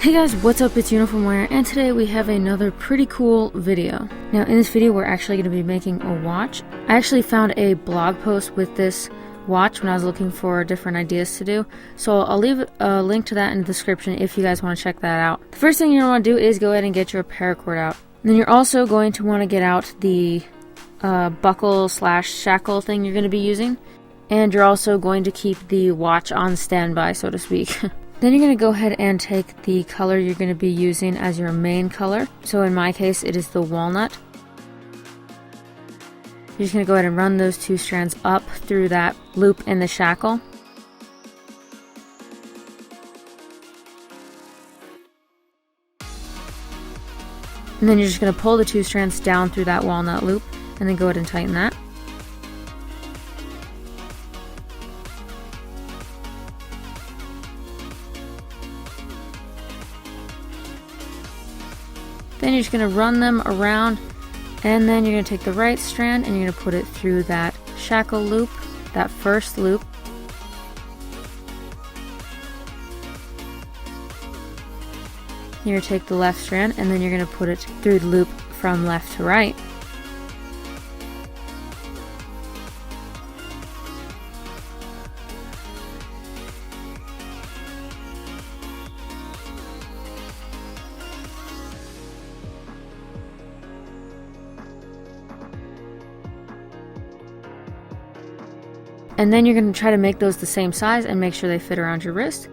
Hey guys, what's up? It's UniformWarrior, and today we have another pretty cool video. Now in this video we're actually going to be making a watch. I actually found a blog post with this watch when I was looking for different ideas to do, so I'll leave a link to that in the description if you guys want to check that out. The first thing you're going to want to do is go ahead and get your paracord out. And then you're also going to want to get out the buckle / shackle thing you're going to be using, and you're also going to keep the watch on standby, so to speak. Then you're going to go ahead and take the color you're going to be using as your main color. So in my case, it is the walnut. You're just going to go ahead and run those two strands up through that loop in the shackle. And then you're just going to pull the two strands down through that walnut loop and then go ahead and tighten that. Then you're just going to run them around, and then you're going to take the right strand and you're going to put it through that shackle loop, that first loop. You're going to take the left strand and then you're going to put it through the loop from left to right. And then you're going to try to make those the same size and make sure they fit around your wrist.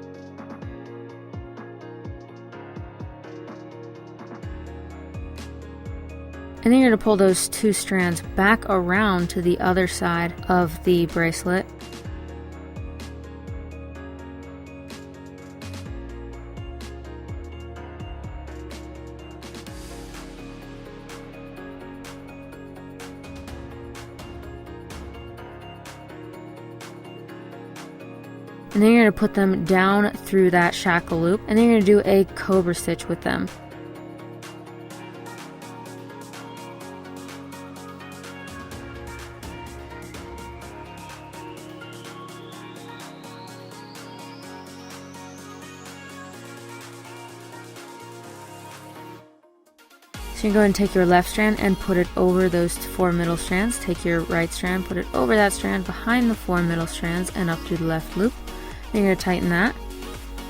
And then you're going to pull those two strands back around to the other side of the bracelet. And then you're going to put them down through that shackle loop, and then you're going to do a cobra stitch with them. So you're going to take your left strand and put it over those four middle strands. Take your right strand, put it over that strand, behind the four middle strands, and up to the left loop. Then you're going to tighten that.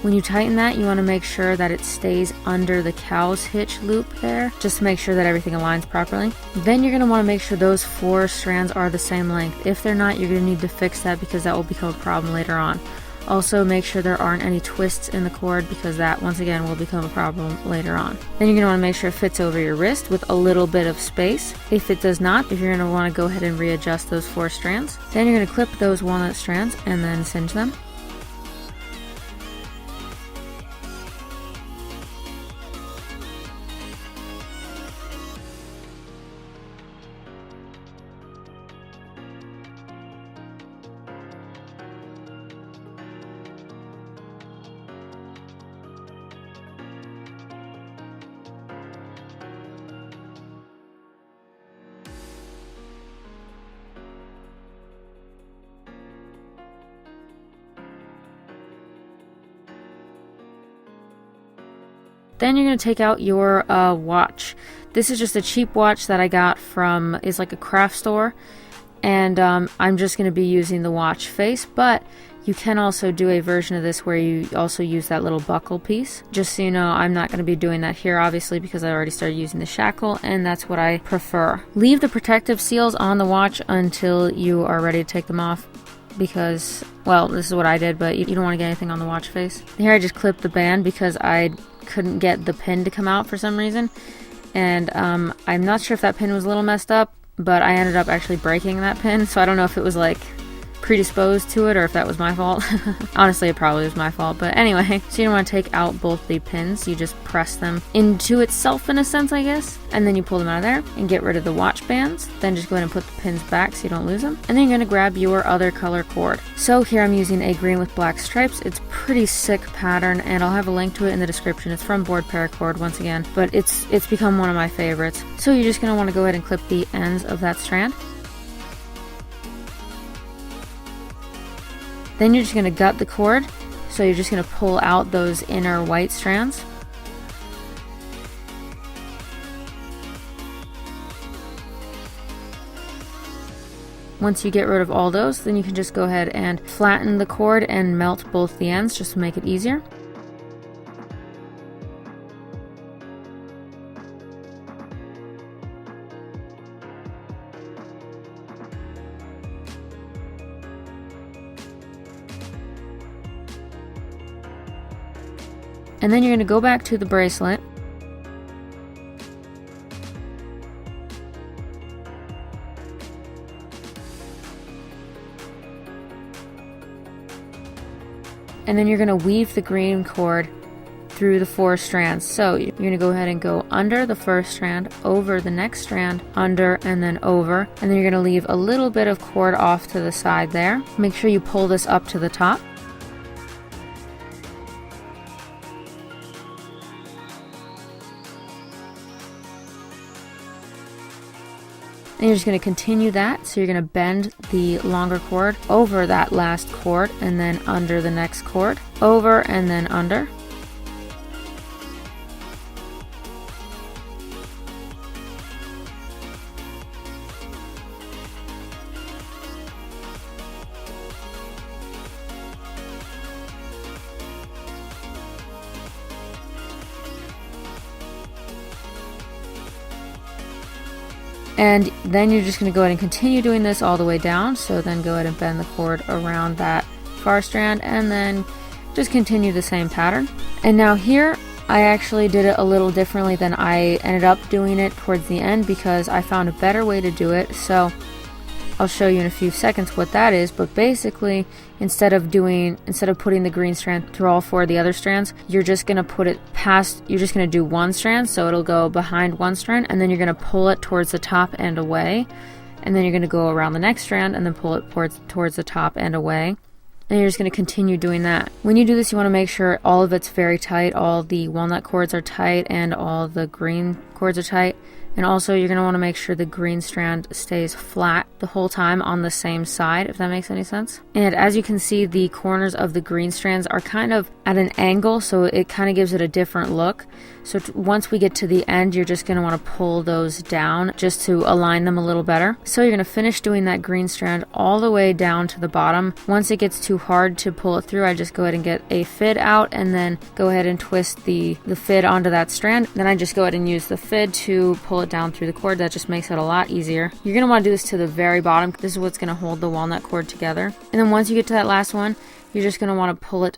When you tighten that, you want to make sure that it stays under the cow's hitch loop there, just to make sure that everything aligns properly. Then you're going to want to make sure those four strands are the same length. If they're not, you're going to need to fix that because that will become a problem later on. Also, make sure there aren't any twists in the cord because that, once again, will become a problem later on. Then you're going to want to make sure it fits over your wrist with a little bit of space. If it does not, if you're going to want to go ahead and readjust those four strands. Then you're going to clip those walnut strands and then cinch them. Then you're going to take out your watch. This is just a cheap watch that I got from, it's like a craft store, and I'm just going to be using the watch face, but you can also do a version of this where you also use that little buckle piece. Just so you know, I'm not going to be doing that here obviously because I already started using the shackle, and that's what I prefer. Leave the protective seals on the watch until you are ready to take them off, because, well, this is what I did, but you don't want to get anything on the watch face. Here I just clipped the band because I couldn't get the pin to come out for some reason, and I'm not sure if that pin was a little messed up, but I ended up actually breaking that pin, so I don't know if it was like predisposed to it or if that was my fault. Honestly, it probably was my fault, but anyway. So you don't want to take out both the pins, you just press them into itself in a sense, I guess, and then you pull them out of there and get rid of the watch bands. Then just go ahead and put the pins back so you don't lose them, and then you're going to grab your other color cord. So here I'm using a green with black stripes. It's pretty sick pattern, and I'll have a link to it in the description. It's from Paracord once again, but it's become one of my favorites. So you're just going to want to go ahead and clip the ends of that strand. Then you're just going to gut the cord, so you're just going to pull out those inner white strands. Once you get rid of all those, then you can just go ahead and flatten the cord and melt both the ends just to make it easier. And then you're going to go back to the bracelet. And then you're going to weave the green cord through the 4 strands. So you're going to go ahead and go under the first strand, over the next strand, under, and then over. And then you're going to leave a little bit of cord off to the side there. Make sure you pull this up to the top. And you're just going to continue that, so you're going to bend the longer cord over that last cord and then under the next cord, over and then under. And then you're just going to go ahead and continue doing this all the way down. So then go ahead and bend the cord around that far strand and then just continue the same pattern. And now here I actually did it a little differently than I ended up doing it towards the end because I found a better way to do it. So I'll show you in a few seconds what that is, but basically instead of putting the green strand through all 4 of the other strands, you're just going to put it past, you're just going to do 1 strand, so it'll go behind 1 strand, and then you're going to pull it towards the top and away, and then you're going to go around the next strand and then pull it towards the top and away. And you're just going to continue doing that. When you do this, you want to make sure all of it's very tight, all the walnut cords are tight and all the green cords are tight. And also you're going to want to make sure the green strand stays flat the whole time on the same side, if that makes any sense. And as you can see, the corners of the green strands are kind of at an angle, so it kind of gives it a different look. So once we get to the end, you're just going to want to pull those down just to align them a little better. So you're going to finish doing that green strand all the way down to the bottom. Once it gets too hard to pull it through, I just go ahead and get a fid out and then go ahead and twist the fid onto that strand. Then I just go ahead and use the fid to pull it down through the cord. That just makes it a lot easier. You're going to want to do this to the very bottom. This is what's going to hold the walnut cord together. And then once you get to that last one, you're just going to want to pull it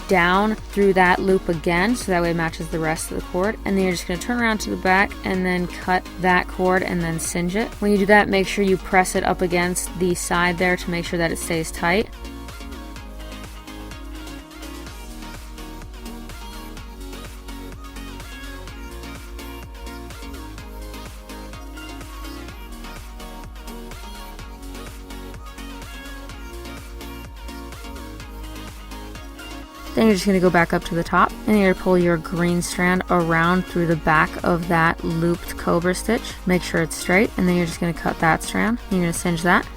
down through that loop again, so that way it matches the rest of the cord. And then you're just going to turn around to the back and then cut that cord and then singe it. When you do that, make sure you press it up against the side there to make sure that it stays tight. Then you're just going to go back up to the top and you're going to pull your green strand around through the back of that looped cobra stitch. Make sure it's straight, and then you're just going to cut that strand. You're going to singe that.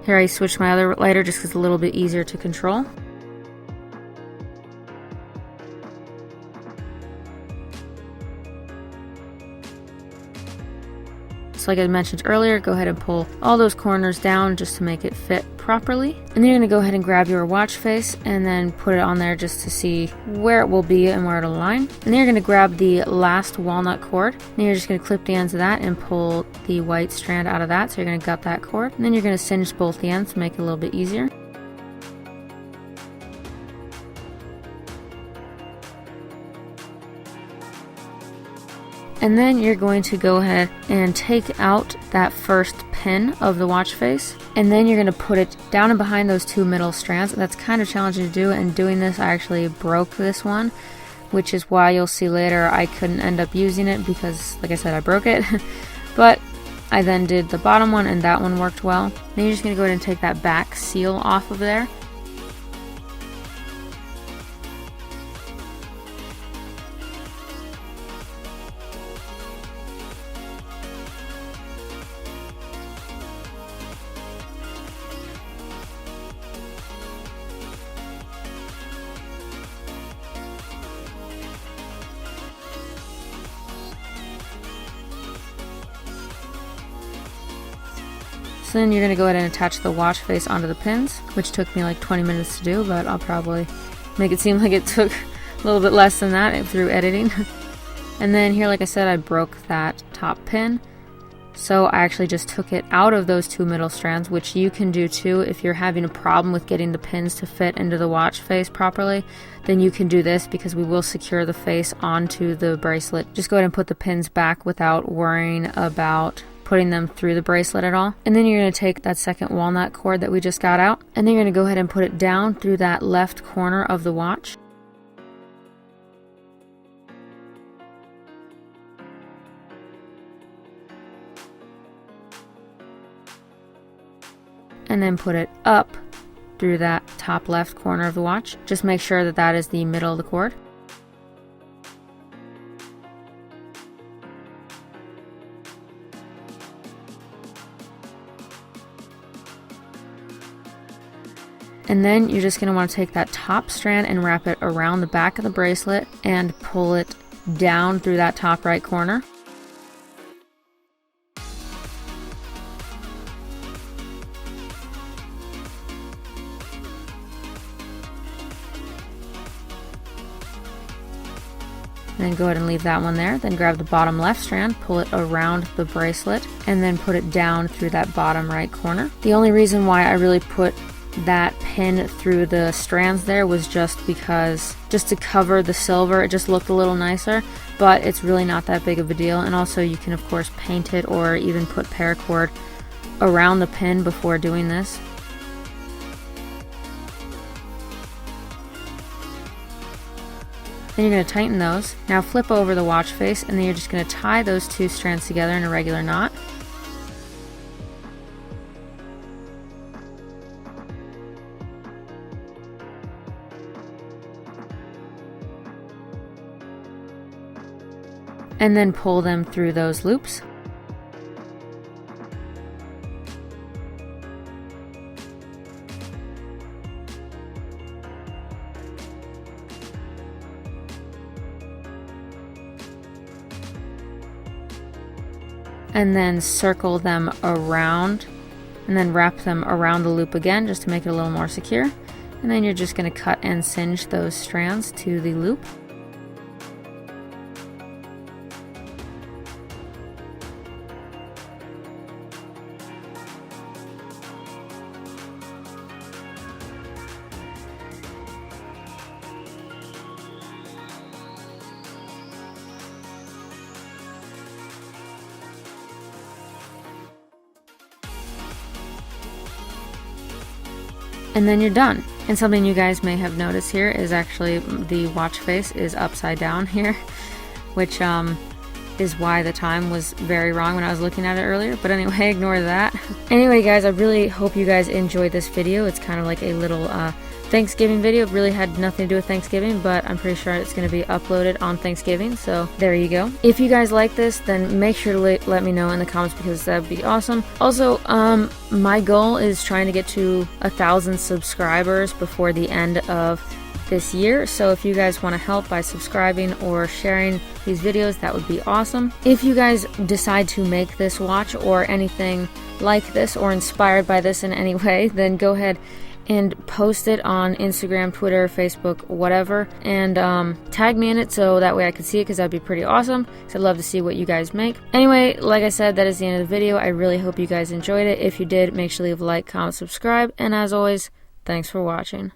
Here I switched my other lighter just because it's a little bit easier to control. So like I mentioned earlier, go ahead and pull all those corners down just to make it fit properly. And then you're going to go ahead and grab your watch face and then put it on there just to see where it will be and where it'll align. And then you're going to grab the last walnut cord. And you're just going to clip the ends of that and pull the white strand out of that. So you're going to gut that cord. And then you're going to singe both the ends to make it a little bit easier. And then you're going to go ahead and take out that first pin of the watch face, and then you're going to put it down and behind those 2 middle strands. That's kind of challenging to do, and doing this I actually broke this one, which is why you'll see later I couldn't end up using it because, like I said, I broke it. But I then did the bottom one and that one worked well. Then you're just going to go ahead and take that back seal off of there. So then you're going to go ahead and attach the watch face onto the pins, which took me like 20 minutes to do, but I'll probably make it seem like it took a little bit less than that through editing. And then here, like I said, I broke that top pin. So I actually just took it out of those two middle strands, which you can do too. If you're having a problem with getting the pins to fit into the watch face properly, then you can do this because we will secure the face onto the bracelet. Just go ahead and put the pins back without worrying about putting them through the bracelet at all. And then you're going to take that second walnut cord that we just got out, and then you're going to go ahead and put it down through that left corner of the watch. And then put it up through that top left corner of the watch. Just make sure that that is the middle of the cord. And then you're just going to want to take that top strand and wrap it around the back of the bracelet and pull it down through that top right corner. Then go ahead and leave that one there. Then grab the bottom left strand, pull it around the bracelet, and then put it down through that bottom right corner. The only reason why I really put that pin through the strands there was just because, just to cover the silver, it just looked a little nicer, but it's really not that big of a deal. And also you can of course paint it or even put paracord around the pin before doing this. Then you're going to tighten those. Now flip over the watch face, and then you're just going to tie those two strands together in a regular knot. And then pull them through those loops. And then circle them around, and then wrap them around the loop again just to make it a little more secure. And then you're just going to cut and cinch those strands to the loop. And then you're done. And something you guys may have noticed here is actually the watch face is upside down here, which is why the time was very wrong when I was looking at it earlier. But anyway, ignore that. Anyway guys, I really hope you guys enjoyed this video. It's kind of like a little Thanksgiving video. It really had nothing to do with Thanksgiving, but I'm pretty sure it's going to be uploaded on Thanksgiving, so there you go. If you guys like this, then make sure to let me know in the comments because that would be awesome. Also, my goal is trying to get to 1,000 subscribers before the end of this year, so if you guys want to help by subscribing or sharing these videos, that would be awesome. If you guys decide to make this watch or anything like this or inspired by this in any way, then go ahead and post it on Instagram, Twitter, Facebook, whatever, and tag me in it so that way I can see it, because that'd be pretty awesome, because I'd love to see what you guys make. Anyway, like I said, that is the end of the video. I really hope you guys enjoyed it. If you did, make sure to leave a like, comment, subscribe, and as always, thanks for watching.